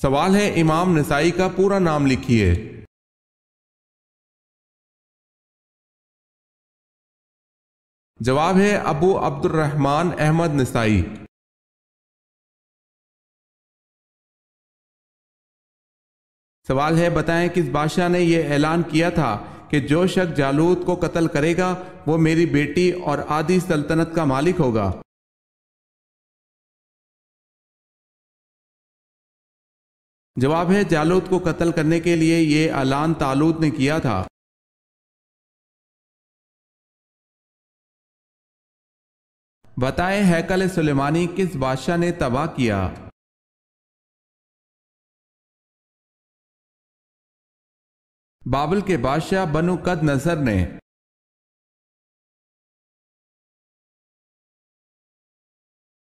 سوال ہے امام نسائی کا پورا نام لکھیے۔ جواب ہے ابو عبد الرحمن احمد نسائی۔ سوال ہے بتائیں کس بادشاہ نے یہ اعلان کیا تھا کہ جو شخص جالوت کو قتل کرے گا وہ میری بیٹی اور آدھی سلطنت کا مالک ہوگا؟ جواب ہے جالوت کو قتل کرنے کے لیے یہ اعلان طالوت نے کیا تھا۔ بتائیں ہیکل سلیمانی کس بادشاہ نے تباہ کیا؟ بابل کے بادشاہ بنو قد نظر نے۔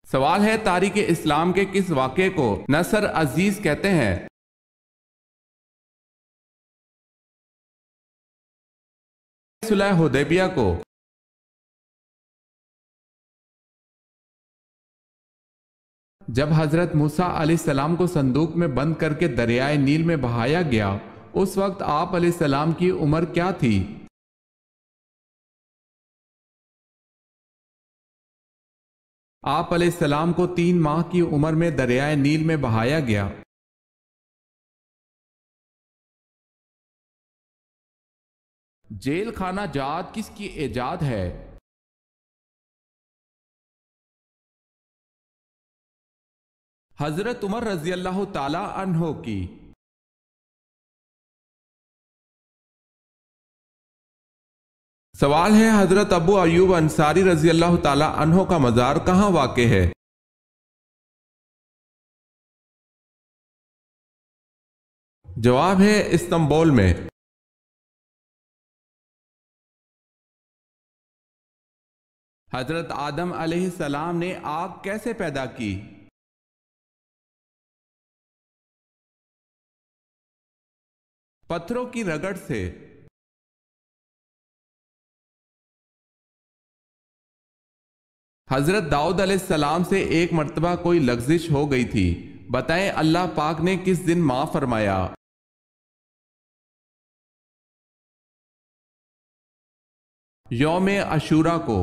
سوال ہے تاریخ اسلام کے کس واقعے کو نصر عزیز کہتے ہیں؟ صلح حدیبیہ کو۔ جب حضرت موسیٰ علیہ السلام کو صندوق میں بند کر کے دریائے نیل میں بہایا گیا اس وقت آپ علیہ السلام کی عمر کیا تھی؟ آپ علیہ السلام کو 3 ماہ کی عمر میں دریائے نیل میں بہایا گیا۔ جیل خانہ جات کس کی ایجاد ہے؟ حضرت عمر رضی اللہ تعالی عنہ کی۔ سوال ہے حضرت ابو ایوب انصاری رضی اللہ تعالی عنہ کا مزار کہاں واقع ہے؟ جواب ہے استنبول میں۔ حضرت آدم علیہ السلام نے آگ کیسے پیدا کی؟ پتھروں کی رگڑ سے۔ حضرت داؤد علیہ السلام سے ایک مرتبہ کوئی لغزش ہو گئی تھی، بتائیں اللہ پاک نے کس دن معاف فرمایا؟ یوم عاشوراء کو۔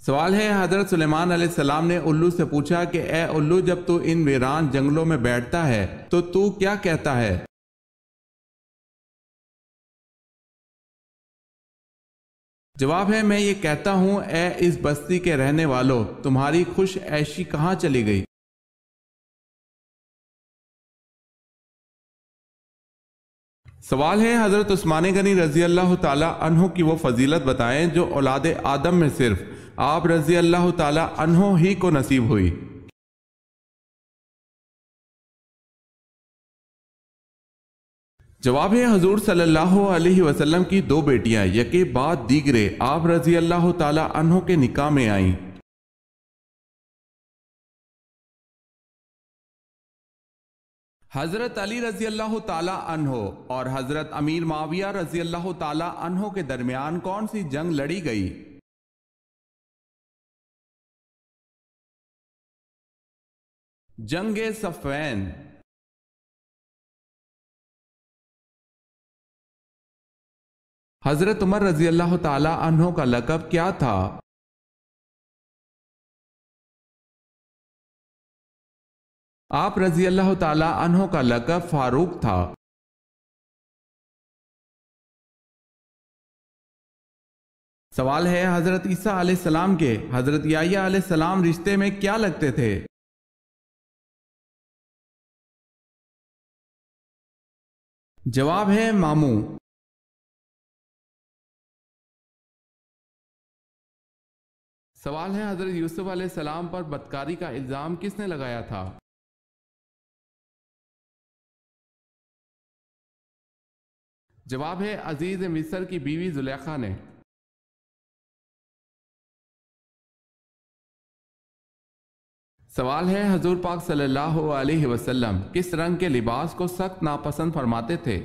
سوال ہے حضرت سلیمان علیہ السلام نے الو سے پوچھا کہ اے الو جب تو ان ویران جنگلوں میں بیٹھتا ہے تو کیا کہتا ہے؟ جواب ہے میں یہ کہتا ہوں اے اس بستی کے رہنے والوں تمہاری خوش عیشی کہاں چلی گئی؟ سوال ہے حضرت عثمان غنی رضی اللہ تعالی عنہ کی وہ فضیلت بتائیں جو اولاد آدم میں صرف آپ رضی اللہ تعالی عنہ ہی کو نصیب ہوئی۔ جواب ہے حضور صلی اللہ علیہ وسلم کی 2 بیٹیاں یکے بعد دیگرے آپ رضی اللہ تعالی عنہ کے نکاح میں آئیں۔ حضرت علی رضی اللہ تعالی عنہ اور حضرت امیر معاویہ رضی اللہ تعالی عنہ کے درمیان کون سی جنگ لڑی گئی؟ جنگ صفین۔ حضرت عمر رضی اللہ تعالی عنہ کا لقب کیا تھا؟ آپ رضی اللہ تعالی عنہ کا لقب فاروق تھا۔ سوال ہے حضرت عیسیٰ علیہ السلام کے حضرت یحییٰ علیہ السلام رشتے میں کیا لگتے تھے؟ جواب ہے ماموں۔ سوال ہے حضرت یوسف علیہ السلام پر بدکاری کا الزام کس نے لگایا تھا؟ جواب ہے عزیز مصر کی بیوی زلیخا نے۔ سوال ہے حضور پاک صلی اللہ علیہ وسلم کس رنگ کے لباس کو سخت ناپسند فرماتے تھے؟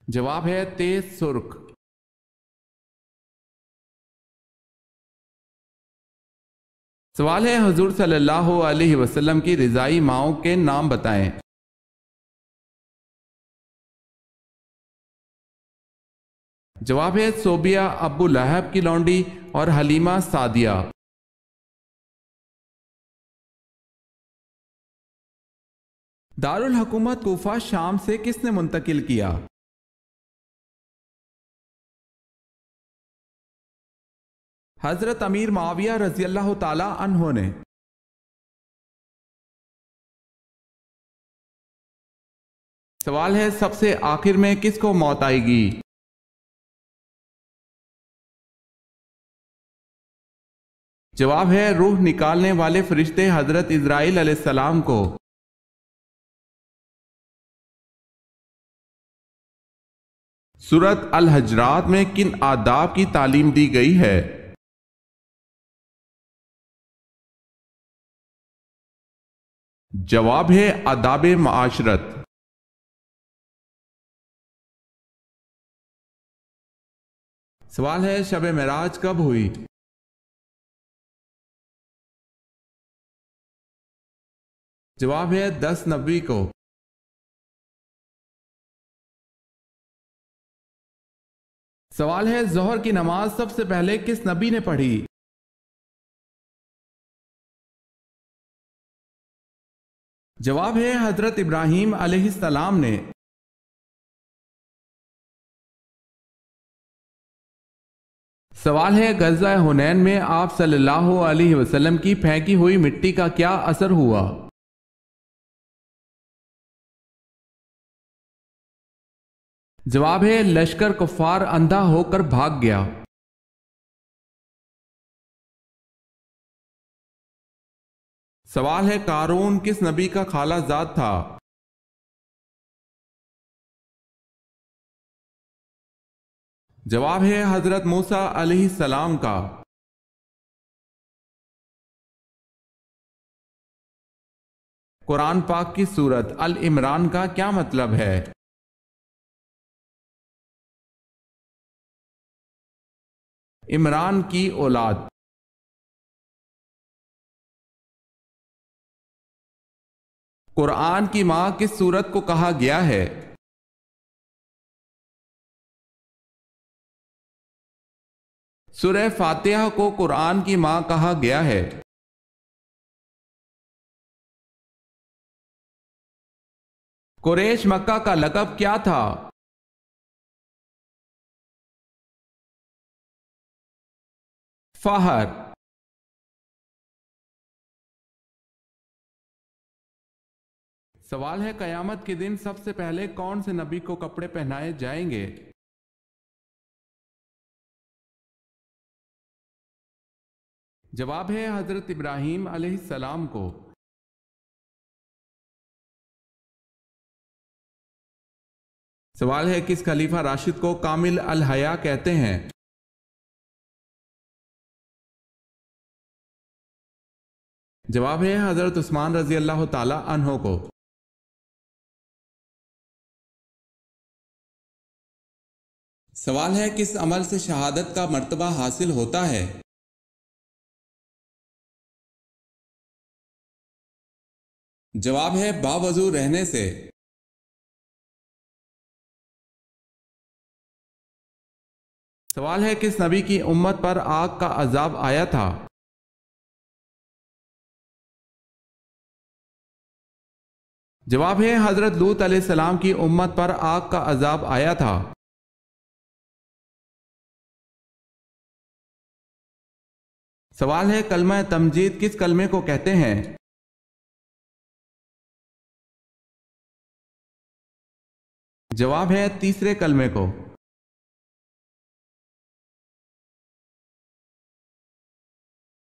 جواب ہے تیز سرخ۔ سوال ہے حضور صلی اللہ علیہ وسلم کی رضائی ماؤں کے نام بتائیں۔ جواب ہے صوبیہ ابو لہب کی لونڈی اور حلیمہ سعدیہ۔ دارالحکومت کوفہ شام سے کس نے منتقل کیا؟ حضرت امیر معاویہ رضی اللہ تعالی عنہ نے۔ سوال ہے سب سے آخر میں کس کو موت آئے گی؟ جواب ہے روح نکالنے والے فرشتے حضرت اسرائیل علیہ السلام کو۔ سورۃ الحجرات میں کن آداب کی تعلیم دی گئی ہے؟ جواب ہے آداب معاشرت۔ سوال ہے شب معراج کب ہوئی؟ جواب ہے 10 نوی کو۔ سوال ہے ظہر کی نماز سب سے پہلے کس نبی نے پڑھی؟ جواب ہے حضرت ابراہیم علیہ السلام نے۔ سوال ہے غزوہ حنین میں آپ صلی اللہ علیہ وسلم کی پھینکی ہوئی مٹی کا کیا اثر ہوا؟ جواب ہے لشکر کفار اندھا ہو کر بھاگ گیا۔ سوال ہے قارون کس نبی کا خالہ زاد تھا؟ جواب ہے حضرت موسیٰ علیہ السلام کا۔ قرآن پاک کی سورت ال-عمران کا کیا مطلب ہے؟ عمران کی اولاد۔ قرآن کی ماں کس سورت کو کہا گیا ہے؟ سورہ فاتحہ کو قرآن کی ماں کہا گیا ہے۔ قریش مکہ کا لقب کیا تھا؟ فہر۔ سوال ہے قیامت کے دن سب سے پہلے کون سے نبی کو کپڑے پہنائے جائیں گے؟ جواب ہے حضرت ابراہیم علیہ السلام کو۔ سوال ہے کس خلیفہ راشد کو کامل الحیا کہتے ہیں؟ جواب ہے حضرت عثمان رضی اللہ تعالی عنہ کو۔ سوال ہے کس عمل سے شہادت کا مرتبہ حاصل ہوتا ہے؟ جواب ہے باوضو رہنے سے۔ سوال ہے کس نبی کی امت پر آگ کا عذاب آیا تھا؟ جواب ہے حضرت لوط علیہ السلام کی امت پر آگ کا عذاب آیا تھا۔ سوال ہے کلمہ تمجید کس کلمے کو کہتے ہیں؟ جواب ہے تیسرے کلمے کو۔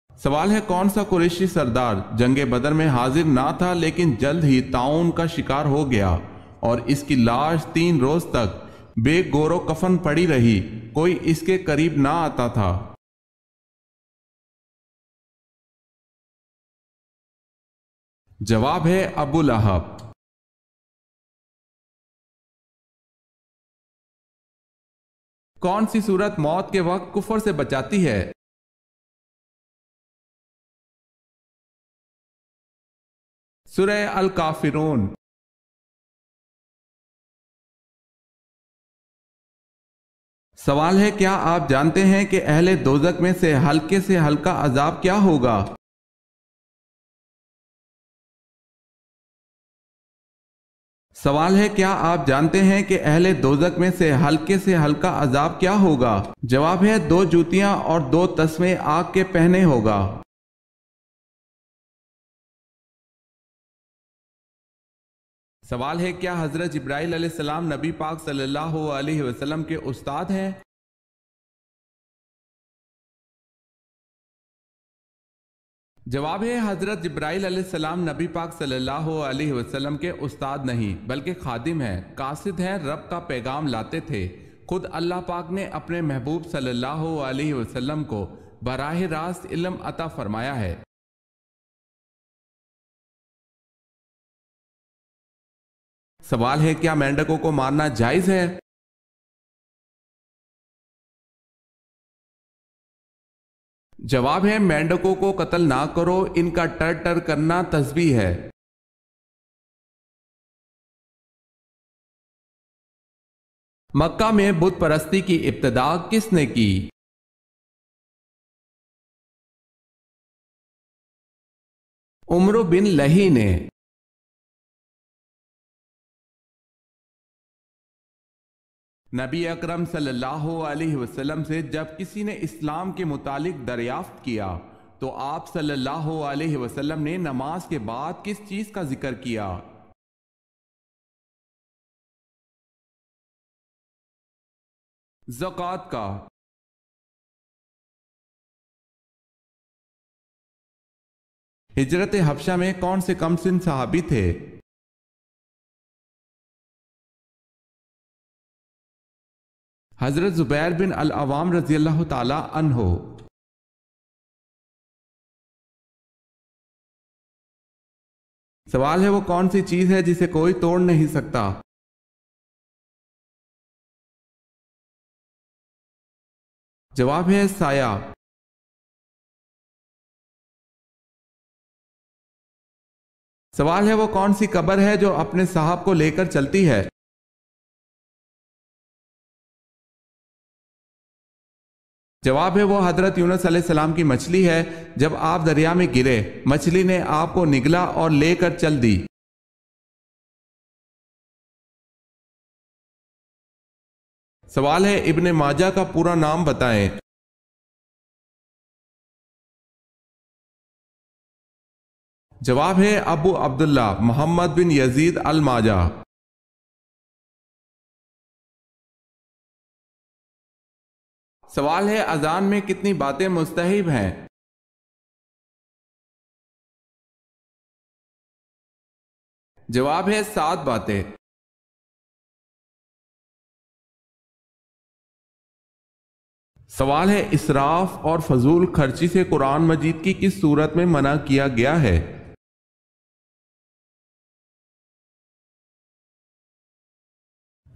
سوال ہے کون سا قریشی سردار جنگ بدر میں حاضر نہ تھا لیکن جلد ہی طاعون کا شکار ہو گیا اور اس کی لاش 3 روز تک بے گور و کفن پڑی رہی، کوئی اس کے قریب نہ آتا تھا؟ جواب ہے ابو لہب۔ کون سی صورت موت کے وقت کفر سے بچاتی ہے؟ سورہ الکافرون۔ سوال ہے، کیا آپ جانتے ہیں کہ اہل دوزخ میں سے ہلکے سے ہلکا عذاب کیا ہوگا؟ سوال ہے، کیا آپ جانتے ہیں کہ اہل دوزخ میں سے ہلکے ہلکا عذاب کیا ہوگا؟ جواب ہے 2 جوتیاں اور 2 تسمے آگ کے پہنے ہوگا۔ سوال ہے، کیا حضرت جبرائیل علیہ السلام نبی پاک صلی اللہ علیہ وسلم کے استاد ہیں؟ جواب ہے، حضرت جبرائیل علیہ السلام نبی پاک صلی اللہ علیہ وسلم کے استاد نہیں بلکہ خادم ہیں، قاصد ہیں، رب کا پیغام لاتے تھے۔ خود اللہ پاک نے اپنے محبوب صلی اللہ علیہ وسلم کو براہ راست علم عطا فرمایا ہے۔ سوال ہے، کیا مینڈکوں کو مارنا جائز ہے؟ جواب ہے، مینڈکوں کو قتل نہ کرو، ان کا ٹر ٹر کرنا تسبیح ہے۔ مکہ میں بت پرستی کی ابتدا کس نے کی؟ عمرو بن لہی نے۔ نبی اکرم صلی اللہ علیہ وسلم سے جب کسی نے اسلام کے متعلق دریافت کیا تو آپ صلی اللہ علیہ وسلم نے نماز کے بعد کس چیز کا ذکر کیا؟ زکوٰۃ کا۔ ہجرت حبشہ میں کون سے کم سن صحابی تھے؟ حضرت زبیر بن العوام رضی اللہ تعالی عنہ۔ سوال ہے، وہ کون سی چیز ہے جسے کوئی توڑ نہیں سکتا؟ جواب ہے سایہ۔ سوال ہے، وہ کون سی قبر ہے جو اپنے صاحب کو لے کر چلتی ہے؟ جواب ہے، وہ حضرت یونس علیہ السلام کی مچھلی ہے، جب آپ دریا میں گرے مچھلی نے آپ کو نگلا اور لے کر چل دی۔ سوال ہے، ابن ماجہ کا پورا نام بتائیں۔ جواب ہے ابو عبداللہ محمد بن یزید الماجہ۔ سوال ہے، اذان میں کتنی باتیں مستحب ہیں؟ جواب ہے 7 باتیں۔ سوال ہے، اسراف اور فضول خرچی سے قرآن مجید کی کس صورت میں منع کیا گیا ہے؟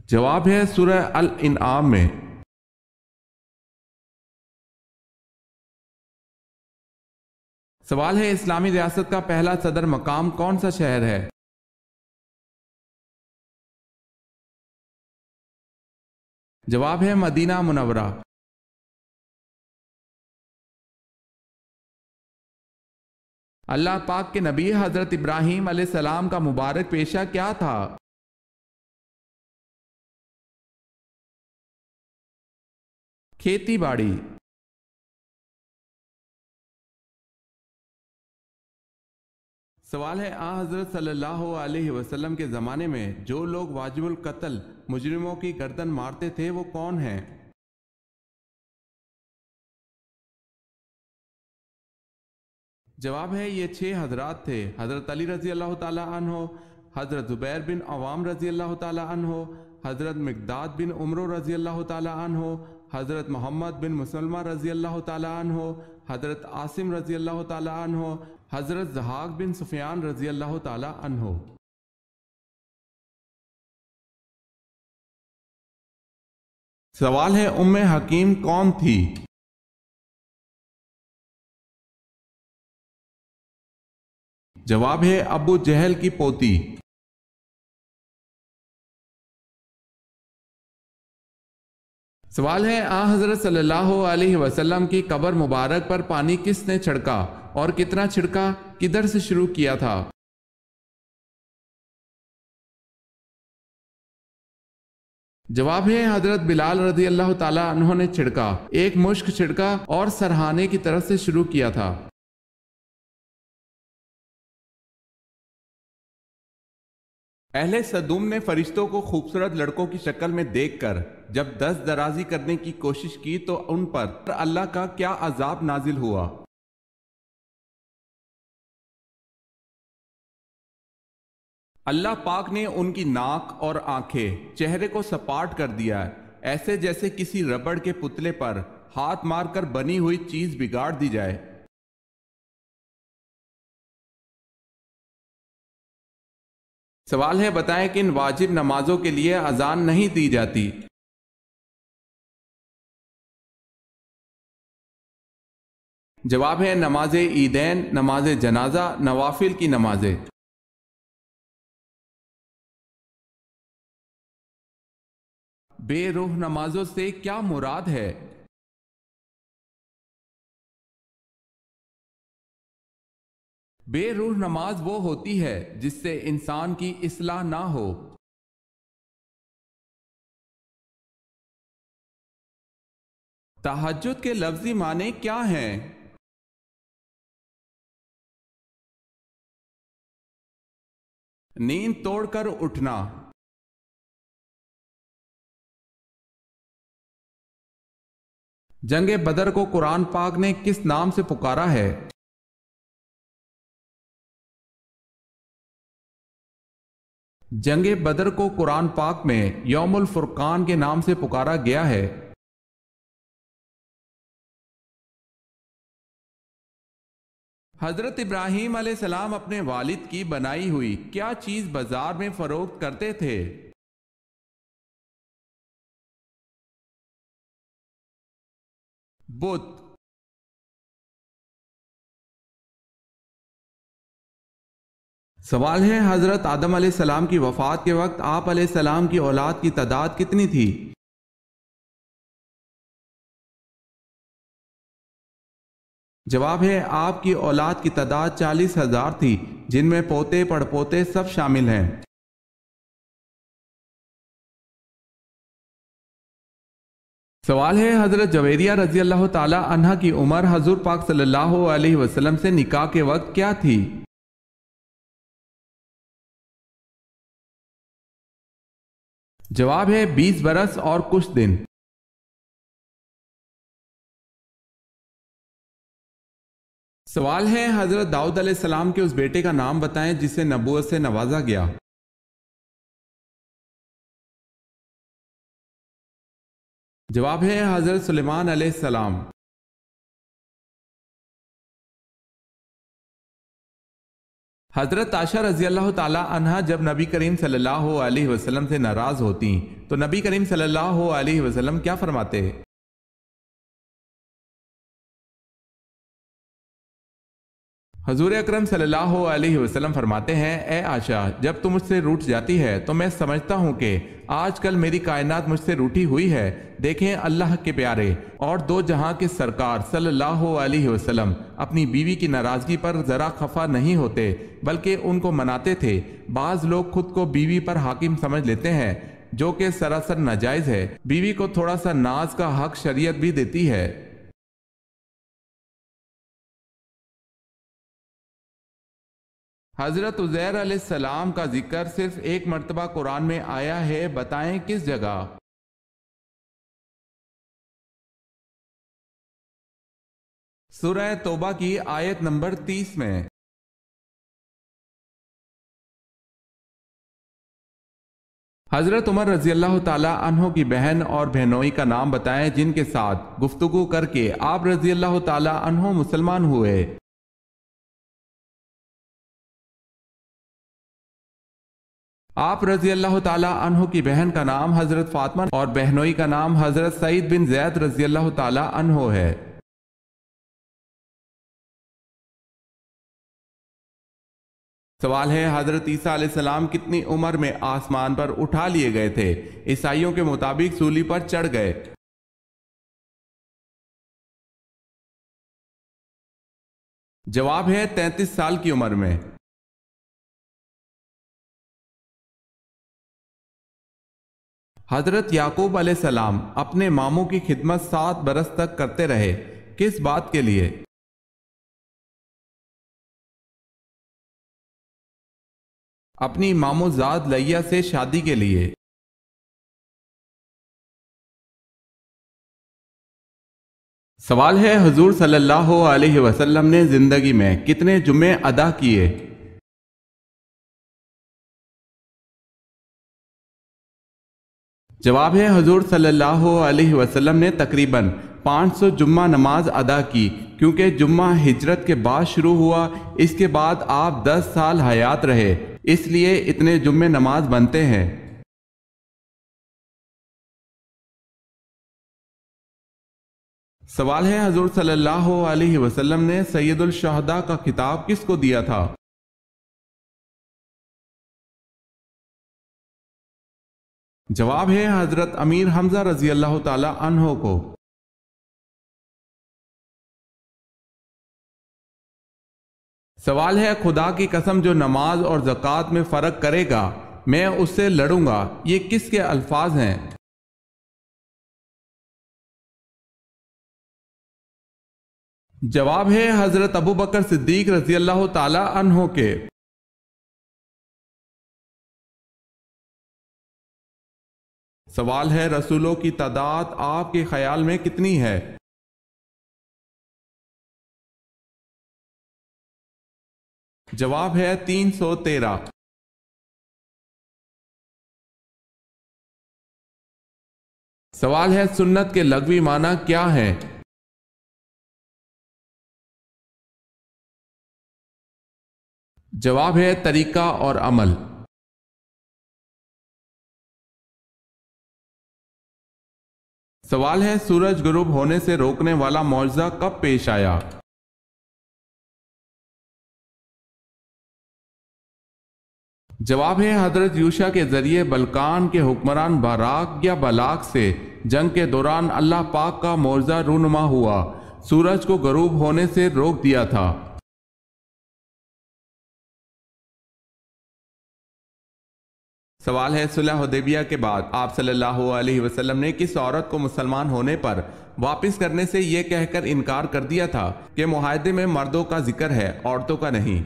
جواب ہے سورہ الانعام میں۔ سوال ہے، اسلامی ریاست کا پہلا صدر مقام کون سا شہر ہے؟ جواب ہے مدینہ منورہ۔ اللہ پاک کے نبی حضرت ابراہیم علیہ السلام کا مبارک پیشہ کیا تھا؟ کھیتی باڑی۔ سوال ہے، حضرت صلی اللہ علیہ وسلم کے زمانے میں جو لوگ واجب القتل مجرموں کی گردن مارتے تھے وہ کون ہیں؟ جواب ہے، یہ 6 حضرات تھے: حضرت علی رضی اللہ تعالی عنہ، حضرت زبیر بن عوام رضی اللہ تعالی عنہ، حضرت مقداد بن عمرو رضی اللہ تعالی عنہ، حضرت محمد بن مسلمہ رضی اللہ تعالی عنہ، حضرت عاصم رضی اللہ تعالی عنہ، حضرت ضحاک بن سفیان رضی اللہ تعالی عنہ۔ سوال ہے، ام حکیم کون تھی؟ جواب ہے ابو جہل کی پوتی۔ سوال ہے آن حضرت صلی اللہ علیہ وسلم کی قبر مبارک پر پانی کس نے چھڑکا اور کتنا چھڑکا، کدھر سے شروع کیا تھا؟ جواب ہے حضرت بلال رضی اللہ تعالی عنہ نے چھڑکا، ایک مشک چھڑکا اور سرہانے کی طرف سے شروع کیا تھا۔ اہل سدوم نے فرشتوں کو خوبصورت لڑکوں کی شکل میں دیکھ کر جب دست درازی کرنے کی کوشش کی تو ان پر اللہ کا کیا عذاب نازل ہوا؟ اللہ پاک نے ان کی ناک اور آنکھیں، چہرے کو سپاٹ کر دیا، ایسے جیسے کسی ربڑ کے پتلے پر ہاتھ مار کر بنی ہوئی چیز بگاڑ دی جائے۔ سوال ہے بتائیں کن واجب نمازوں کے لیے اذان نہیں دی جاتی؟ جواب ہے نماز عیدین، نماز جنازہ، نوافل کی نمازیں۔ بے روح نمازوں سے کیا مراد ہے؟ بے روح نماز وہ ہوتی ہے جس سے انسان کی اصلاح نہ ہو۔ تہجد کے لفظی معنی کیا ہیں؟ نیند توڑ کر اٹھنا۔ جنگ بدر کو قرآن پاک نے کس نام سے پکارا ہے؟ جنگ بدر کو قرآن پاک میں یوم الفرقان کے نام سے پکارا گیا ہے۔ حضرت ابراہیم علیہ السلام اپنے والد کی بنائی ہوئی کیا چیز بازار میں فروخت کرتے تھے؟ بت۔ سوال ہے حضرت آدم علیہ السلام کی وفات کے وقت آپ علیہ السلام کی اولاد کی تعداد کتنی تھی؟ جواب ہے آپ کی اولاد کی تعداد 40,000 تھی، جن میں پوتے پڑ پوتے سب شامل ہیں۔ سوال ہے حضرت جویریہ رضی اللہ تعالی عنہ کی عمر حضور پاک صلی اللہ علیہ وسلم سے نکاح کے وقت کیا تھی؟ جواب ہے 20 برس اور کچھ دن۔ سوال ہے حضرت داؤد علیہ السلام کے اس بیٹے کا نام بتائیں جسے نبوت سے نوازا گیا۔ جواب ہے حضرت سلیمان علیہ السلام۔ حضرت عائشہ رضی اللہ تعالی عنہا جب نبی کریم صلی اللہ علیہ وسلم سے ناراض ہوتی تو نبی کریم صلی اللہ علیہ وسلم کیا فرماتے؟ حضور اکرم صلی اللہ علیہ وسلم فرماتے ہیں اے عائشہ جب تم مجھ سے روٹھ جاتی ہے تو میں سمجھتا ہوں کہ آج کل میری کائنات مجھ سے روٹھی ہوئی ہے۔ دیکھیں اللہ کے پیارے اور دو جہاں کے سرکار صلی اللہ علیہ وسلم اپنی بیوی کی ناراضگی پر ذرا خفا نہیں ہوتے بلکہ ان کو مناتے تھے۔ بعض لوگ خود کو بیوی پر حاکم سمجھ لیتے ہیں جو کہ سراسر ناجائز ہے۔ بیوی کو تھوڑا سا ناز کا حق شریعت بھی دیتی ہے۔ حضرت عزیر علیہ السلام کا ذکر صرف ایک مرتبہ قرآن میں آیا ہے، بتائیں کس جگہ؟ سورہ توبہ کی آیت نمبر 30 میں۔ حضرت عمر رضی اللہ تعالی عنہ کی بہن اور بہنوئی کا نام بتائیں جن کے ساتھ گفتگو کر کے آپ رضی اللہ تعالی عنہ مسلمان ہوئے۔ آپ رضی اللہ تعالی عنہ کی بہن کا نام حضرت فاطمہ اور بہنوئی کا نام حضرت سعید بن زید رضی اللہ تعالی عنہ ہے۔ سوال ہے حضرت عیسیٰ علیہ السلام کتنی عمر میں آسمان پر اٹھا لیے گئے تھے؟ عیسائیوں کے مطابق سولی پر چڑھ گئے۔ جواب ہے 33 سال کی عمر میں۔ حضرت یعقوب علیہ السلام اپنے ماموں کی خدمت 7 برس تک کرتے رہے، کس بات کے لیے؟ اپنی ماموں زاد لیہ سے شادی کے لیے۔ سوال ہے حضور صلی اللہ علیہ وسلم نے زندگی میں کتنے جمعے ادا کیے؟ جواب ہے حضور صلی اللہ علیہ وسلم نے تقریباً 500 جمعہ نماز ادا کی، کیونکہ جمعہ ہجرت کے بعد شروع ہوا، اس کے بعد آپ 10 سال حیات رہے، اس لیے اتنے جمعے نماز بنتے ہیں۔ سوال ہے حضور صلی اللہ علیہ وسلم نے سید الشہداء کا خطاب کس کو دیا تھا؟ جواب ہے حضرت امیر حمزہ رضی اللہ تعالی عنہ کو۔ سوال ہے خدا کی قسم جو نماز اور زکوٰۃ میں فرق کرے گا میں اس سے لڑوں گا، یہ کس کے الفاظ ہیں؟ جواب ہے حضرت ابو بکر صدیق رضی اللہ تعالی عنہ کے۔ سوال ہے رسولوں کی تعداد آپ کے خیال میں کتنی ہے؟ جواب ہے 313۔ سوال ہے سنت کے لغوی معنی کیا ہے؟ جواب ہے طریقہ اور عمل۔ سوال ہے سورج غروب ہونے سے روکنے والا معجزہ کب پیش آیا؟ جواب ہے حضرت یوشع کے ذریعے بلقان کے حکمران باراک یا بلاک سے جنگ کے دوران اللہ پاک کا معجزہ رونما ہوا، سورج کو غروب ہونے سے روک دیا تھا۔ سوال ہے صلح حدیبیہ کے بعد آپ صلی اللہ علیہ وسلم نے کس عورت کو مسلمان ہونے پر واپس کرنے سے یہ کہہ کر انکار کر دیا تھا کہ معاہدے میں مردوں کا ذکر ہے، عورتوں کا نہیں؟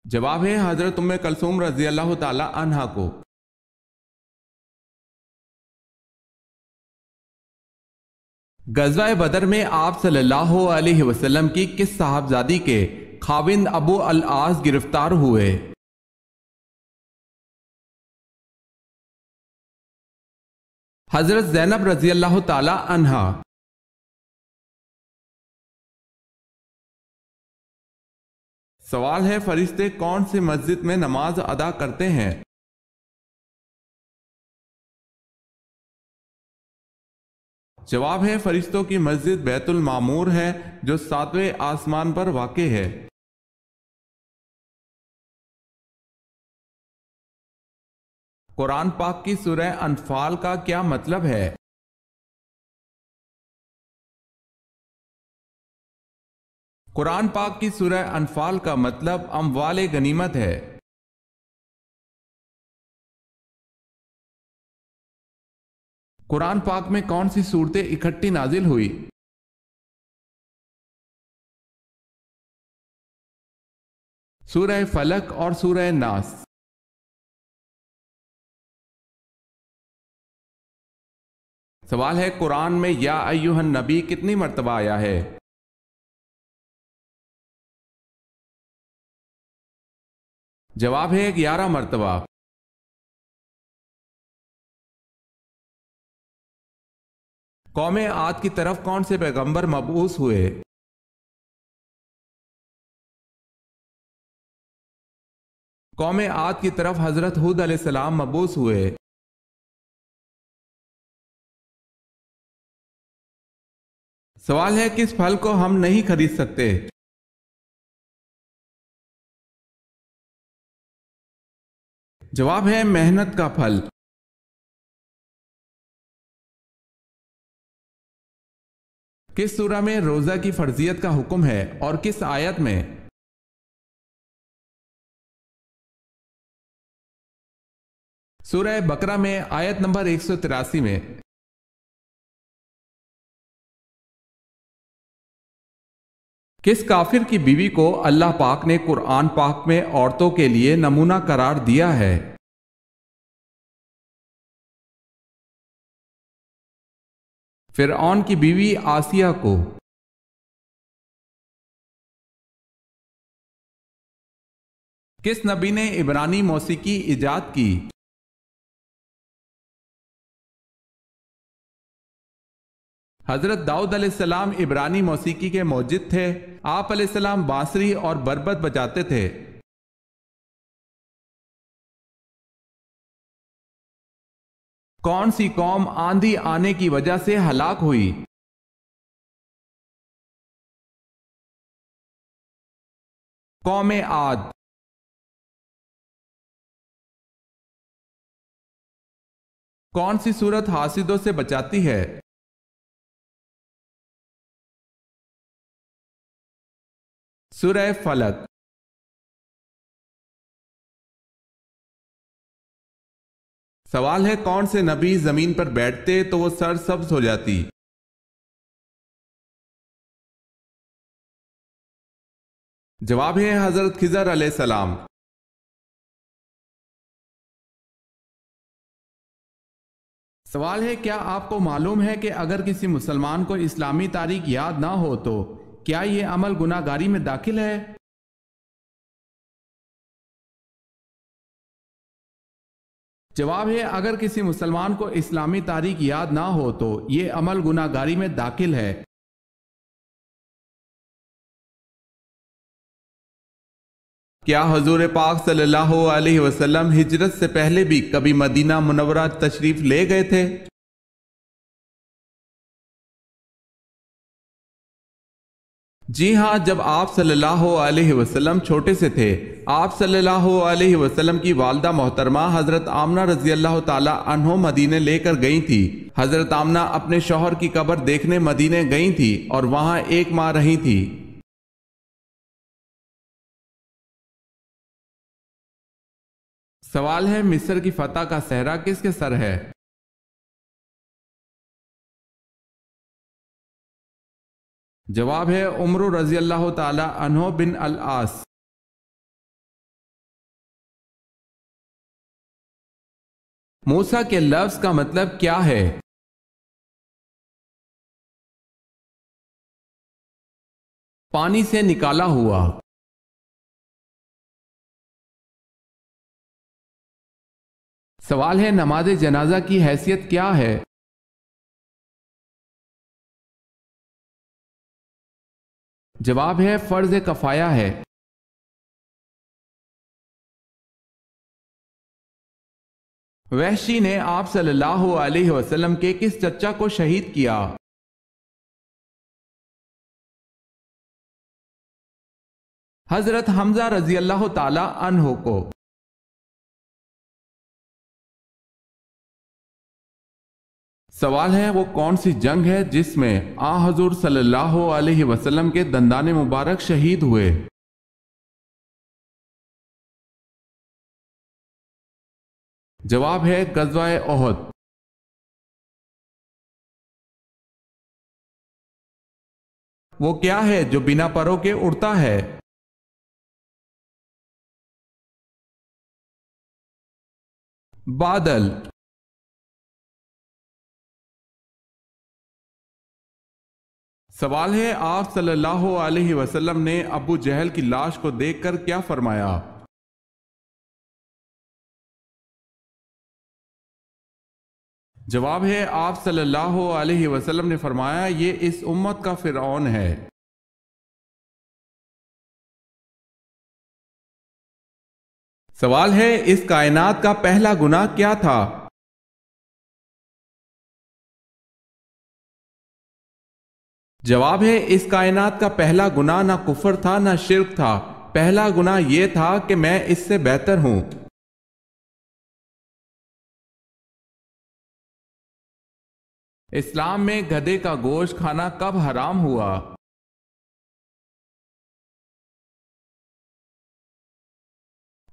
جواب ہے حضرت ام کلثوم رضی اللہ تعالی عنہا کو۔ غزوہ بدر میں آپ صلی اللہ علیہ وسلم کی کس صاحبزادی کے خاوند ابو العاص گرفتار ہوئے؟ حضرت زینب رضی اللہ تعالی عنہا۔ سوال ہے فرشتے کون سی مسجد میں نماز ادا کرتے ہیں؟ جواب ہے فرشتوں کی مسجد بیت المعمور ہے جو 7ویں آسمان پر واقع ہے۔ قرآن پاک کی سورہ انفال کا کیا مطلب ہے؟ قرآن پاک کی سورہ انفال کا مطلب اموال غنیمت ہے۔ قرآن پاک میں کون سی صورتیں اکٹھی نازل ہوئی؟ سورہ فلق اور سورہ ناس۔ سوال ہے قرآن میں یا ایھا النبی کتنی مرتبہ آیا ہے؟ جواب ہے 11 مرتبہ۔ قوم عاد کی طرف کون سے پیغمبر مبعوث ہوئے؟ قوم عاد کی طرف حضرت ہود علیہ السلام مبعوث ہوئے۔ سوال ہے کس پھل کو ہم نہیں خرید سکتے؟ جواب ہے محنت کا پھل۔ کس سورہ میں روزہ کی فرضیت کا حکم ہے اور کس آیت میں؟ سورہ بقرہ میں آیت نمبر 183 میں۔ کس کافر کی بیوی کو اللہ پاک نے قرآن پاک میں عورتوں کے لیے نمونہ قرار دیا ہے؟ فرعون کی بیوی آسیہ کو۔ کس نبی نے عبرانی موسیقی ایجاد کی؟ حضرت داؤد علیہ السلام عبرانی موسیقی کے موجد تھے۔ آپ علیہ السلام بانسری اور بربط بجاتے تھے۔ کون سی قوم آندھی آنے کی وجہ سے ہلاک ہوئی؟ قوم عاد۔ کون سی سورت حاسدوں سے بچاتی ہے؟ سورہ فلق۔ سوال ہے کون سے نبی زمین پر بیٹھتے تو وہ سر سبز ہو جاتی؟ جواب ہے حضرت خضر علیہ السلام۔ سوال ہے کیا آپ کو معلوم ہے کہ اگر کسی مسلمان کو اسلامی تاریخ یاد نہ ہو تو کیا یہ عمل گناہ گاری میں داخل ہے؟ جواب ہے اگر کسی مسلمان کو اسلامی تاریخ یاد نہ ہو تو یہ عمل گناہ گاری میں داخل ہے۔ کیا حضور پاک صلی اللہ علیہ وسلم ہجرت سے پہلے بھی کبھی مدینہ منورہ تشریف لے گئے تھے؟ جی ہاں، جب آپ صلی اللہ علیہ وسلم چھوٹے سے تھے، آپ صلی اللہ علیہ وسلم کی والدہ محترمہ حضرت آمنہ رضی اللہ تعالی عنہ مدینے لے کر گئی تھی۔ حضرت آمنہ اپنے شوہر کی قبر دیکھنے مدینے گئی تھی اور وہاں 1 ماہ رہی تھی۔ سوال ہے مصر کی فتح کا صحرا کس کے سر ہے؟ جواب ہے عمر رضی اللہ تعالی عنہ بن العاص۔ موسیٰ کے لفظ کا مطلب کیا ہے؟ پانی سے نکالا ہوا۔ سوال ہے نماز جنازہ کی حیثیت کیا ہے؟ جواب ہے فرض کفایہ ہے۔ وحشی نے آپ صلی اللہ علیہ وسلم کے کس چچا کو شہید کیا؟ حضرت حمزہ رضی اللہ تعالی عنہ کو۔ سوال ہے وہ کون سی جنگ ہے جس میں آن حضور صلی اللہ علیہ وسلم کے دندان مبارک شہید ہوئے؟ جواب ہے غزوہ احد۔ وہ کیا ہے جو بنا پروں کے اڑتا ہے؟ بادل۔ سوال ہے آپ صلی اللہ علیہ وسلم نے ابو جہل کی لاش کو دیکھ کر کیا فرمایا؟ جواب ہے آپ صلی اللہ علیہ وسلم نے فرمایا یہ اس امت کا فرعون ہے۔ سوال ہے اس کائنات کا پہلا گناہ کیا تھا؟ جواب ہے اس کائنات کا پہلا گناہ نہ کفر تھا نہ شرک تھا، پہلا گناہ یہ تھا کہ میں اس سے بہتر ہوں۔ اسلام میں گدھے کا گوشت کھانا کب حرام ہوا؟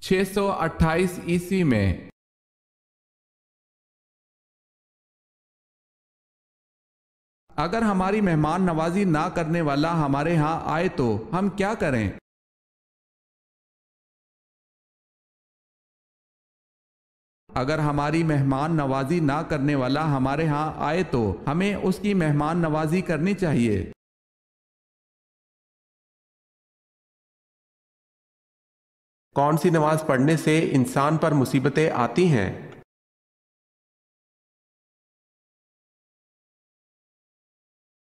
628 عیسوی میں۔ اگر ہماری مہمان نوازی نہ کرنے والا ہمارے ہاں آئے تو ہم کیا کریں؟ اگر ہماری مہمان نوازی نہ کرنے والا ہمارے ہاں آئے تو ہمیں اس کی مہمان نوازی کرنی چاہیے۔ کون سی نماز پڑھنے سے انسان پر مصیبتیں آتی ہیں؟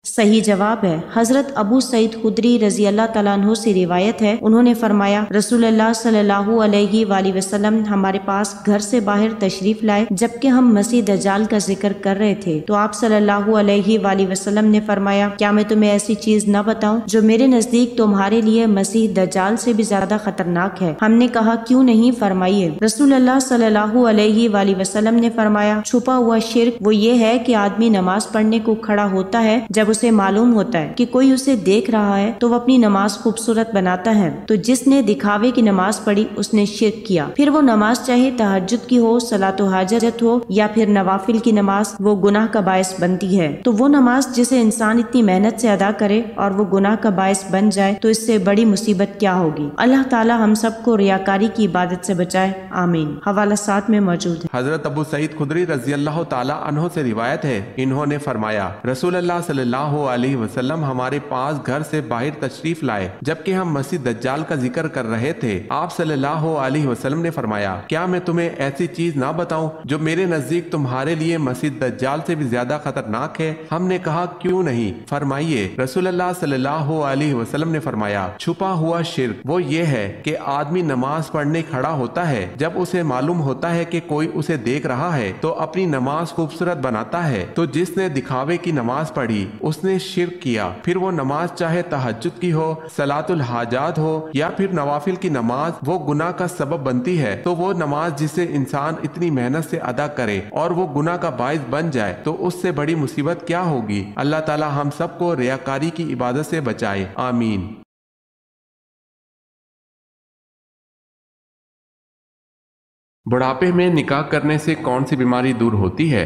صحیح جواب ہے حضرت ابو سعید خدری رضی اللہ تعالیٰ عنہ سے روایت ہے، انہوں نے فرمایا رسول اللہ صلی اللہ علیہ وآلہ وسلم ہمارے پاس گھر سے باہر تشریف لائے جبکہ ہم مسیح دجال کا ذکر کر رہے تھے، تو آپ صلی اللہ علیہ وآلہ وسلم نے فرمایا کیا میں تمہیں ایسی چیز نہ بتاؤں جو میرے نزدیک تمہارے لیے مسیح دجال سے بھی زیادہ خطرناک ہے؟ ہم نے کہا کیوں نہیں، فرمائیے۔ رسول اللہ صلی اللہ علیہ وآلہ وسلم نے فرمایا چھپا ہوا شرک وہ یہ ہے کہ آدمی نماز پڑھنے کو کھڑا ہوتا ہے، جب اسے معلوم ہوتا ہے کہ کوئی اسے دیکھ رہا ہے تو وہ اپنی نماز خوبصورت بناتا ہے، تو جس نے دکھاوے کی نماز پڑھی اس نے شرک کیا۔ پھر وہ نماز چاہے تہجد کی ہو، صلاۃ حاجت ہو یا پھر نوافل کی نماز، وہ گناہ کا باعث بنتی ہے۔ تو وہ نماز جسے انسان اتنی محنت سے ادا کرے اور وہ گناہ کا باعث بن جائے تو اس سے بڑی مصیبت کیا ہوگی۔ اللہ تعالی ہم سب کو ریاکاری کی عبادت سے بچائے، آمین۔ حوالہ 7 میں موجود ہے۔ حضرت ابو سعید خدری رضی اللہ تعالی عنہ سے روایت ہے، انہوں نے فرمایا رسول اللہ صلی اللہ علیہ وسلم ہمارے پاس گھر سے باہر تشریف لائے جبکہ ہم مسیح دجال کا ذکر کر رہے تھے۔ آپ صلی اللہ علیہ وسلم نے فرمایا کیا میں تمہیں ایسی چیز نہ بتاؤں جو میرے نزدیک تمہارے لیے مسیح دجال سے بھی زیادہ خطرناک ہے؟ ہم نے کہا کیوں نہیں، فرمائیے۔ رسول اللہ صلی اللہ علیہ وسلم نے فرمایا چھپا ہوا شرک وہ یہ ہے کہ آدمی نماز پڑھنے کھڑا ہوتا ہے، جب اسے معلوم ہوتا ہے کہ کوئی اسے دیکھ رہا ہے تو اپنی نماز خوبصورت بناتا ہے، تو جس نے دکھاوے کی نماز پڑھی اس نے شرک کیا۔ پھر وہ نماز چاہے تہجد کی ہو، صلاۃ الحاجات ہو یا پھر نوافل کی نماز، وہ گناہ کا سبب بنتی ہے۔ تو وہ نماز جسے انسان اتنی محنت سے ادا کرے اور وہ گناہ کا باعث بن جائے تو اس سے بڑی مصیبت کیا ہوگی۔ اللہ تعالی ہم سب کو ریاکاری کی عبادت سے بچائے، آمین۔ بڑھاپے میں نکاح کرنے سے کون سی بیماری دور ہوتی ہے؟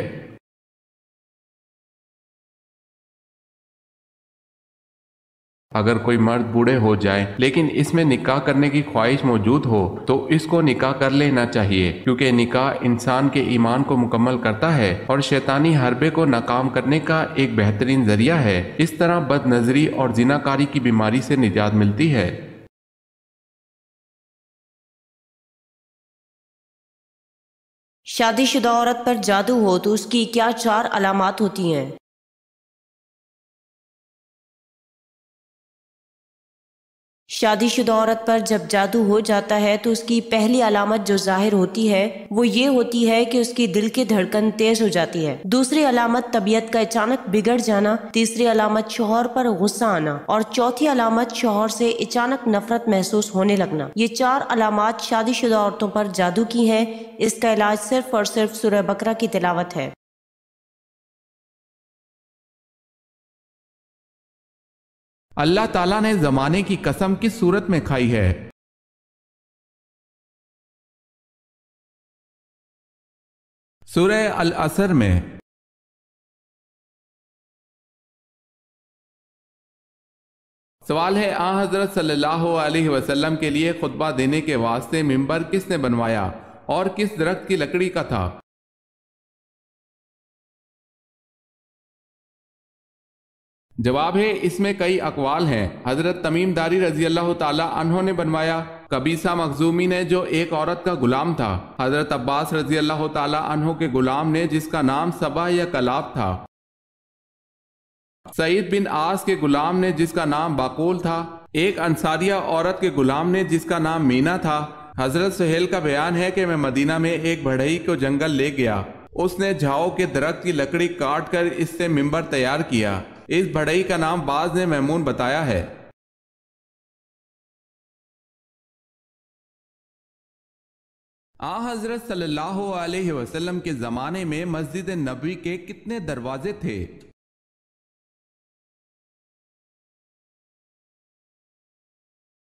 اگر کوئی مرد بوڑھے ہو جائے لیکن اس میں نکاح کرنے کی خواہش موجود ہو تو اس کو نکاح کر لینا چاہیے، کیونکہ نکاح انسان کے ایمان کو مکمل کرتا ہے اور شیطانی حربے کو ناکام کرنے کا ایک بہترین ذریعہ ہے۔ اس طرح بد نظری اور زناکاری کی بیماری سے نجات ملتی ہے۔ شادی شدہ عورت پر جادو ہو تو اس کی کیا 4 علامات ہوتی ہیں؟ شادی شدہ عورت پر جب جادو ہو جاتا ہے تو اس کی پہلی علامت جو ظاہر ہوتی ہے وہ یہ ہوتی ہے کہ اس کی دل کی دھڑکن تیز ہو جاتی ہے۔ دوسری علامت طبیعت کا اچانک بگڑ جانا، تیسری علامت شوہر پر غصہ آنا اور چوتھی علامت شوہر سے اچانک نفرت محسوس ہونے لگنا۔ یہ 4 علامات شادی شدہ عورتوں پر جادو کی ہیں۔ اس کا علاج صرف اور صرف سورہ بقرہ کی تلاوت ہے۔ اللہ تعالیٰ نے زمانے کی قسم کس صورت میں کھائی ہے؟ سورہ العصر میں۔ سوال ہے آن حضرت صلی اللہ علیہ وسلم کے لیے خطبہ دینے کے واسطے منبر کس نے بنوایا اور کس درخت کی لکڑی کا تھا؟ جواب ہے اس میں کئی اقوال ہیں۔ حضرت تمیم داری رضی اللہ تعالی عنہ نے بنوایا، قبیصہ مخزومی نے جو ایک عورت کا غلام تھا، حضرت عباس رضی اللہ تعالی عنہ کے غلام نے جس کا نام صبا یا کلاب تھا، سعید بن عاص کے غلام نے جس کا نام باقول تھا، ایک انصاریہ عورت کے غلام نے جس کا نام مینا تھا۔ حضرت سہیل کا بیان ہے کہ میں مدینہ میں ایک بڑھئی کو جنگل لے گیا، اس نے جھاؤ کے درخت کی لکڑی کاٹ کر اس سے منبر تیار کیا، اس بڑھئی کا نام بعض نے میمون بتایا ہے۔ حضرت صلی اللہ علیہ وسلم کے زمانے میں مسجد نبوی کے کتنے دروازے تھے؟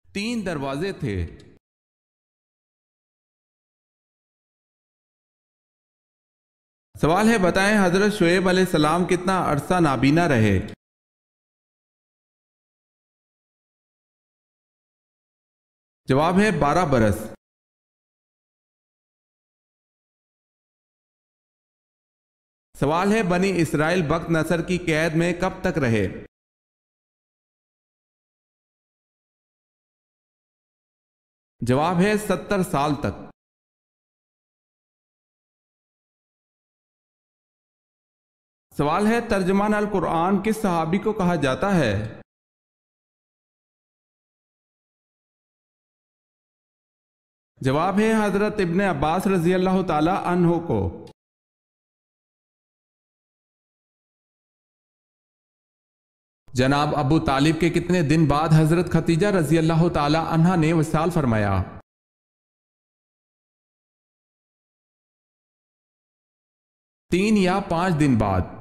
تین دروازے تھے۔ سوال ہے، بتائیں حضرت شعیب علیہ السلام کتنا عرصہ نابینا رہے؟ جواب ہے 12 برس۔ سوال ہے، بنی اسرائیل بخت نصر کی قید میں کب تک رہے؟ جواب ہے 70 سال تک۔ سوال ہے، ترجمان القرآن کس صحابی کو کہا جاتا ہے؟ جواب ہے حضرت ابن عباس رضی اللہ تعالی عنہ کو۔ جناب ابو طالب کے کتنے دن بعد حضرت خدیجہ رضی اللہ تعالی عنہا نے وصال فرمایا؟ 3 یا 5 دن بعد۔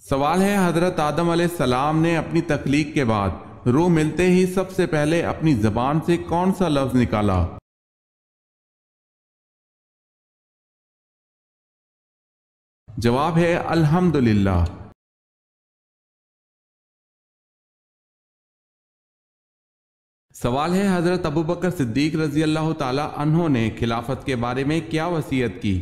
سوال ہے، حضرت آدم علیہ السلام نے اپنی تخلیق کے بعد روح ملتے ہی سب سے پہلے اپنی زبان سے کون سا لفظ نکالا؟ جواب ہے الحمدللہ۔ سوال ہے، حضرت ابوبکر صدیق رضی اللہ تعالی عنہ نے خلافت کے بارے میں کیا وصیت کی؟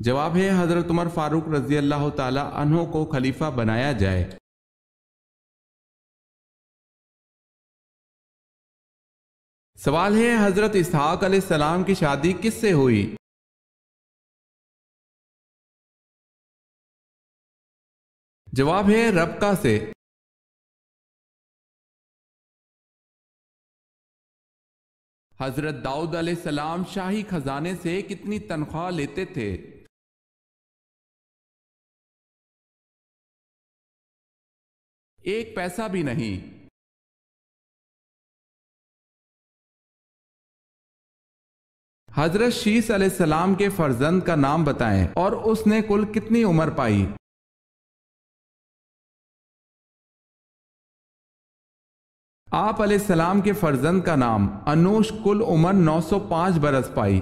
جواب ہے حضرت عمر فاروق رضی اللہ تعالی عنہ کو خلیفہ بنایا جائے۔ سوال ہے، حضرت اسحاق علیہ السلام کی شادی کس سے ہوئی؟ جواب ہے ربکہ سے۔ حضرت داؤد علیہ السلام شاہی خزانے سے کتنی تنخواہ لیتے تھے؟ ایک پیسہ بھی نہیں۔ حضرت شیس علیہ السلام کے فرزند کا نام بتائیں اور اس نے کل کتنی عمر پائی؟ آپ علیہ السلام کے فرزند کا نام انوش کل عمر 905 برس پائی۔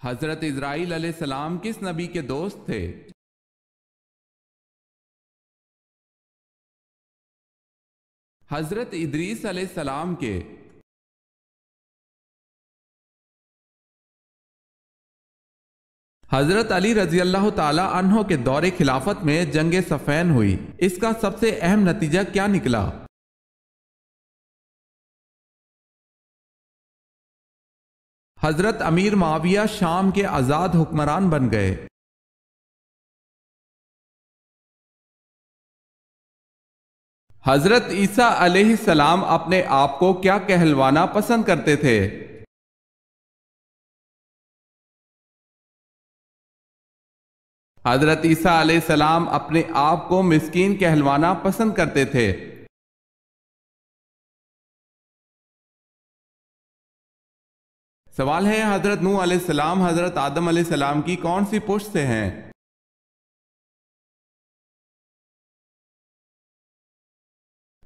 حضرت اسرائیل علیہ السلام کس نبی کے دوست تھے؟ حضرت ادریس علیہ السلام کے۔ حضرت علی رضی اللہ تعالی عنہ کے دور خلافت میں جنگ صفین ہوئی، اس کا سب سے اہم نتیجہ کیا نکلا؟ حضرت امیر معاویہ شام کے آزاد حکمران بن گئے۔ حضرت عیسیٰ علیہ السلام اپنے آپ کو کیا کہلوانا پسند کرتے تھے؟ حضرت عیسیٰ علیہ السلام اپنے آپ کو مسکین کہلوانا پسند کرتے تھے۔ سوال ہے، حضرت نوح علیہ السلام حضرت آدم علیہ السلام کی کون سی پشت سے ہیں؟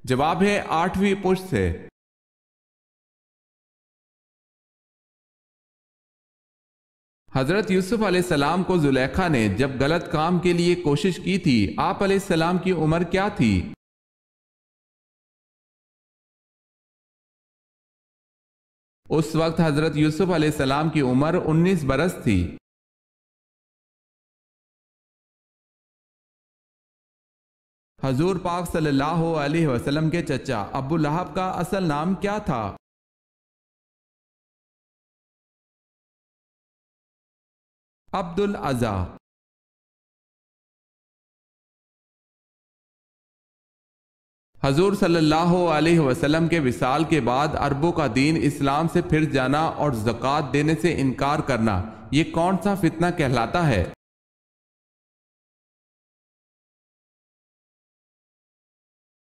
جواب ہے 8ویں پشت سے۔ حضرت یوسف علیہ السلام کو زلیخا نے جب غلط کام کے لیے کوشش کی تھی، آپ علیہ السلام کی عمر کیا تھی؟ اس وقت حضرت یوسف علیہ السلام کی عمر 19 برس تھی۔ حضور پاک صلی اللہ علیہ وسلم کے چچا ابو لہب کا اصل نام کیا تھا؟ عبد العزا۔ حضور صلی اللہ علیہ وسلم کے وصال کے بعد عربوں کا دین اسلام سے پھر جانا اور زکوٰۃ دینے سے انکار کرنا، یہ کون سا فتنہ کہلاتا ہے؟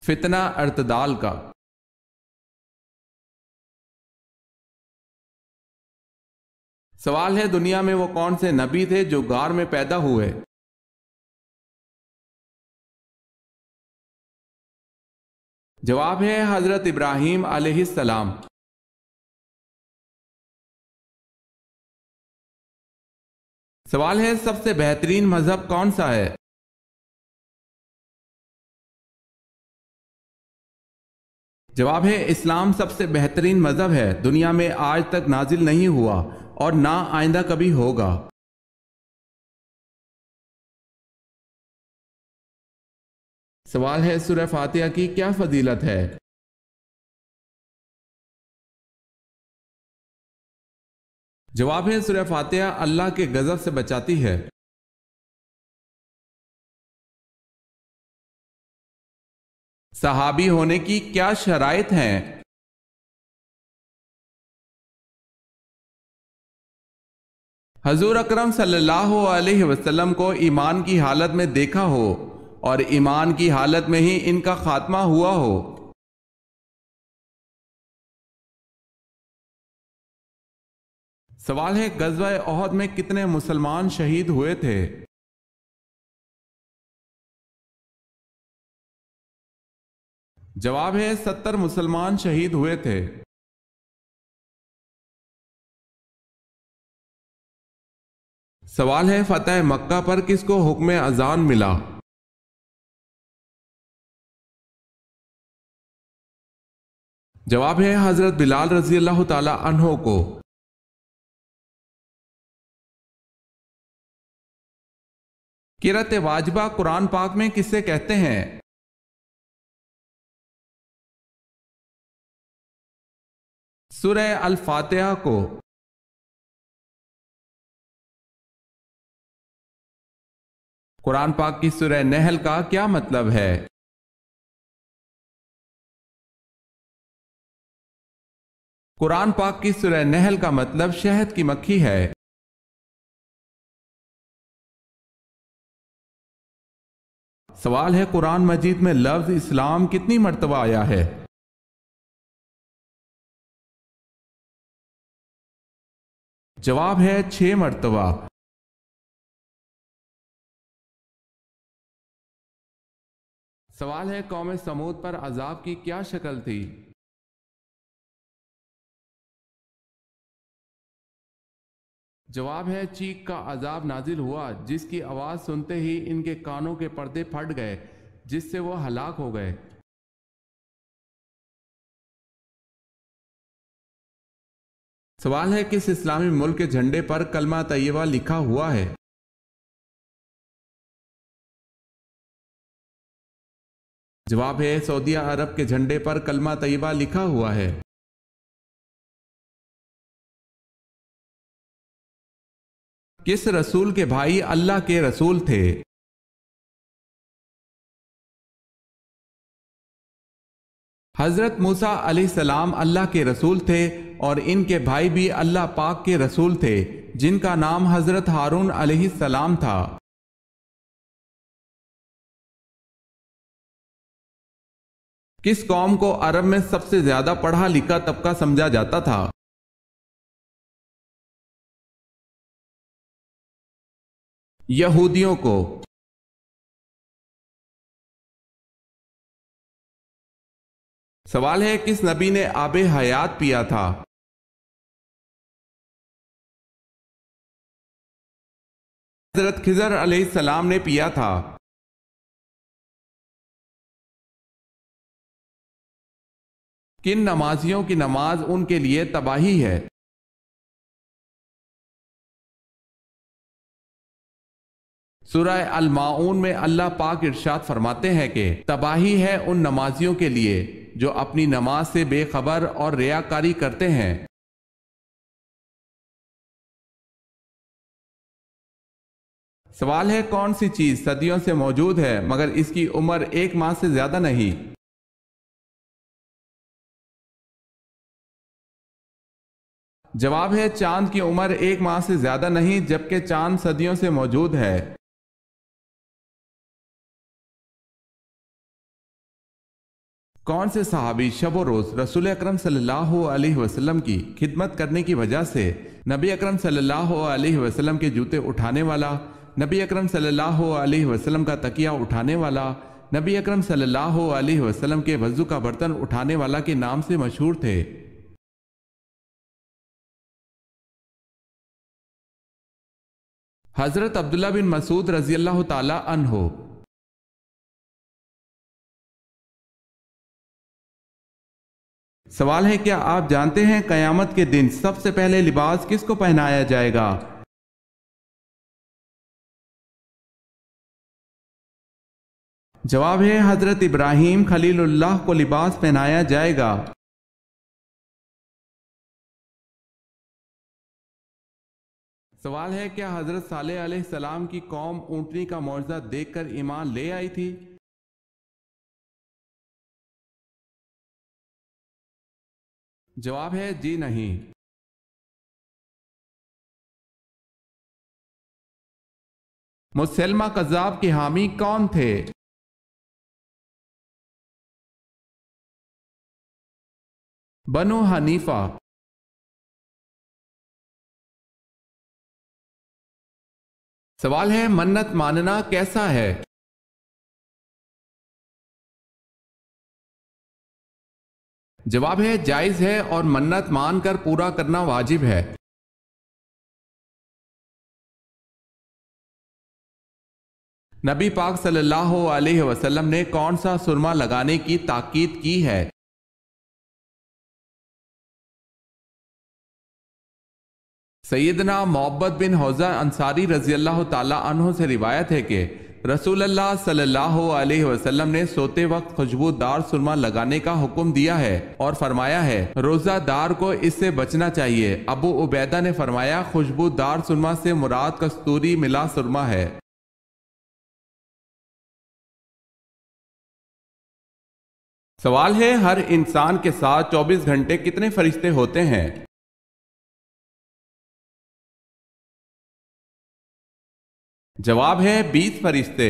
فتنہ ارتدال کا۔ سوال ہے، دنیا میں وہ کون سے نبی تھے جو غار میں پیدا ہوئے؟ جواب ہے حضرت ابراہیم علیہ السلام۔ سوال ہے، سب سے بہترین مذہب کون سا ہے؟ جواب ہے اسلام سب سے بہترین مذہب ہے، دنیا میں آج تک نازل نہیں ہوا اور نہ آئندہ کبھی ہوگا۔ سوال ہے، سورہ فاتحہ کی کیا فضیلت ہے؟ جواب ہے سورہ فاتحہ اللہ کے غضب سے بچاتی ہے۔ صحابی ہونے کی کیا شرائط ہیں؟ حضور اکرم صلی اللہ علیہ وسلم کو ایمان کی حالت میں دیکھا ہو اور ایمان کی حالت میں ہی ان کا خاتمہ ہوا ہو۔ سوال ہے، غزوہ احد میں کتنے مسلمان شہید ہوئے تھے؟ جواب ہے 70 مسلمان شہید ہوئے تھے۔ سوال ہے، فتح مکہ پر کس کو حکم اذان ملا؟ جواب ہے حضرت بلال رضی اللہ تعالی عنہ کو۔ قرأت واجبہ قرآن پاک میں کسے کہتے ہیں؟ سورہ الفاتحہ کو۔ قرآن پاک کی سورہ نحل کا کیا مطلب ہے؟ قرآن پاک کی سورہ نحل کا مطلب شہد کی مکھی ہے۔ سوال ہے، قرآن مجید میں لفظ اسلام کتنی مرتبہ آیا ہے؟ جواب ہے 6 مرتبہ۔ سوال ہے، قوم سمود پر عذاب کی کیا شکل تھی؟ جواب ہے چیخ کا عذاب نازل ہوا جس کی آواز سنتے ہی ان کے کانوں کے پردے پھٹ گئے، جس سے وہ ہلاک ہو گئے۔ سوال ہے، کس اسلامی ملک کے جھنڈے پر کلمہ طیبہ لکھا ہوا ہے؟ جواب ہے سعودیہ عرب کے جھنڈے پر کلمہ طیبہ لکھا ہوا ہے۔ کس رسول کے بھائی اللہ کے رسول تھے؟ حضرت موسیٰ علیہ السلام اللہ کے رسول تھے اور ان کے بھائی بھی اللہ پاک کے رسول تھے جن کا نام حضرت ہارون علیہ السلام تھا۔ کس قوم کو عرب میں سب سے زیادہ پڑھا لکھا طبقہ سمجھا جاتا تھا؟ یہودیوں کو۔ سوال ہے، کس نبی نے آب حیات پیا تھا؟ حضرت خضر علیہ السلام نے پیا تھا۔ کن نمازیوں کی نماز ان کے لیے تباہی ہے؟ سورہ الماعون میں اللہ پاک ارشاد فرماتے ہیں کہ تباہی ہے ان نمازیوں کے لیے جو اپنی نماز سے بے خبر اور ریاکاری کرتے ہیں۔ سوال ہے، کون سی چیز صدیوں سے موجود ہے مگر اس کی عمر 1 ماہ سے زیادہ نہیں؟ جواب ہے چاند کی عمر 1 ماہ سے زیادہ نہیں، جبکہ چاند صدیوں سے موجود ہے۔ کون سے صحابی شب و روز رسول اکرم صلی اللہ علیہ وسلم کی خدمت کرنے کی وجہ سے نبی اکرم صلی اللہ علیہ وسلم کے جوتے اٹھانے والا، نبی اکرم صلی اللہ علیہ وسلم کا تکیہ اٹھانے والا، نبی اکرم صلی اللہ علیہ وسلم کے وضو کا برتن اٹھانے والا کے نام سے مشہور تھے؟ حضرت عبداللہ بن مسعود رضی اللہ تعالی عنہ۔ سوال ہے کیا آپ جانتے ہیں قیامت کے دن سب سے پہلے لباس کس کو پہنایا جائے گا؟ جواب ہے حضرت ابراہیم خلیل اللہ کو لباس پہنایا جائے گا۔ سوال ہے کیا حضرت صالح علیہ السلام کی قوم اونٹنی کا معجزہ دیکھ کر ایمان لے آئی تھی؟ جواب ہے جی نہیں۔ مسلمہ کذاب کے حامی کون تھے؟ بنو حنیفہ۔ سوال ہے منت ماننا کیسا ہے؟ جواب ہے جائز ہے اور منت مان کر پورا کرنا واجب ہے۔ نبی پاک صلی اللہ علیہ وسلم نے کون سا سرما لگانے کی تاکید کی ہے؟ سیدنا معبد بن حوزہ انصاری رضی اللہ تعالی عنہ سے روایت ہے کہ رسول اللہ صلی اللہ علیہ وسلم نے سوتے وقت خوشبودار سرما لگانے کا حکم دیا ہے اور فرمایا ہے روزہ دار کو اس سے بچنا چاہیے۔ ابو عبیدہ نے فرمایا خوشبودار سرما سے مراد کستوری ملا سرما ہے۔ سوال ہے ہر انسان کے ساتھ 24 گھنٹے کتنے فرشتے ہوتے ہیں؟ جواب ہے 20 فرشتے۔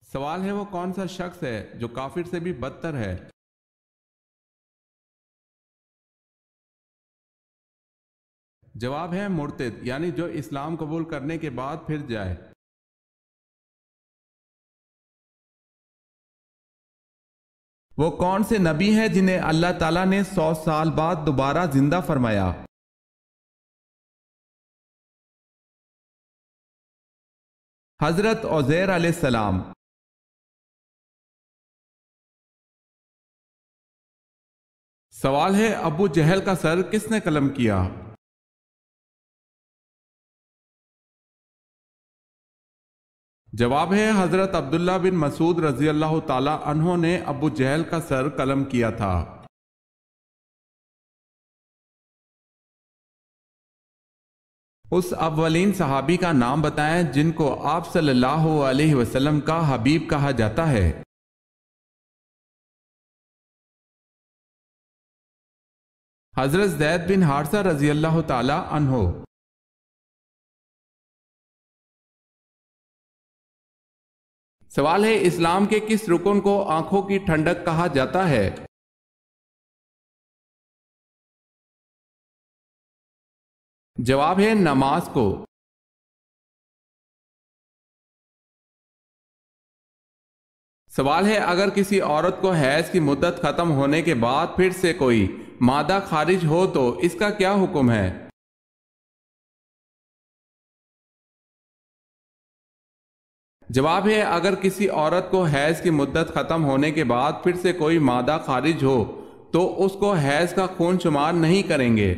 سوال ہے وہ کون سا شخص ہے جو کافر سے بھی بدتر ہے؟ جواب ہے مرتد، یعنی جو اسلام قبول کرنے کے بعد پھر جائے۔ وہ کون سے نبی ہیں جنہیں اللہ تعالیٰ نے 100 سال بعد دوبارہ زندہ فرمایا؟ حضرت عزیر علیہ السلام۔ سوال ہے ابو جہل کا سر کس نے قلم کیا؟ جواب ہے حضرت عبداللہ بن مسعود رضی اللہ تعالی عنہ نے ابو جہل کا سر قلم کیا تھا۔ اس اولین صحابی کا نام بتائیں جن کو آپ صلی اللہ علیہ وسلم کا حبیب کہا جاتا ہے۔ حضرت زید بن حارثہ رضی اللہ تعالی عنہ۔ سوال ہے اسلام کے کس رکن کو آنکھوں کی ٹھنڈک کہا جاتا ہے؟ جواب ہے نماز کو۔ سوال ہے اگر کسی عورت کو حیض کی مدت ختم ہونے کے بعد پھر سے کوئی مادہ خارج ہو تو اس کا کیا حکم ہے؟ جواب ہے اگر کسی عورت کو حیض کی مدت ختم ہونے کے بعد پھر سے کوئی مادہ خارج ہو تو اس کو حیض کا خون شمار نہیں کریں گے۔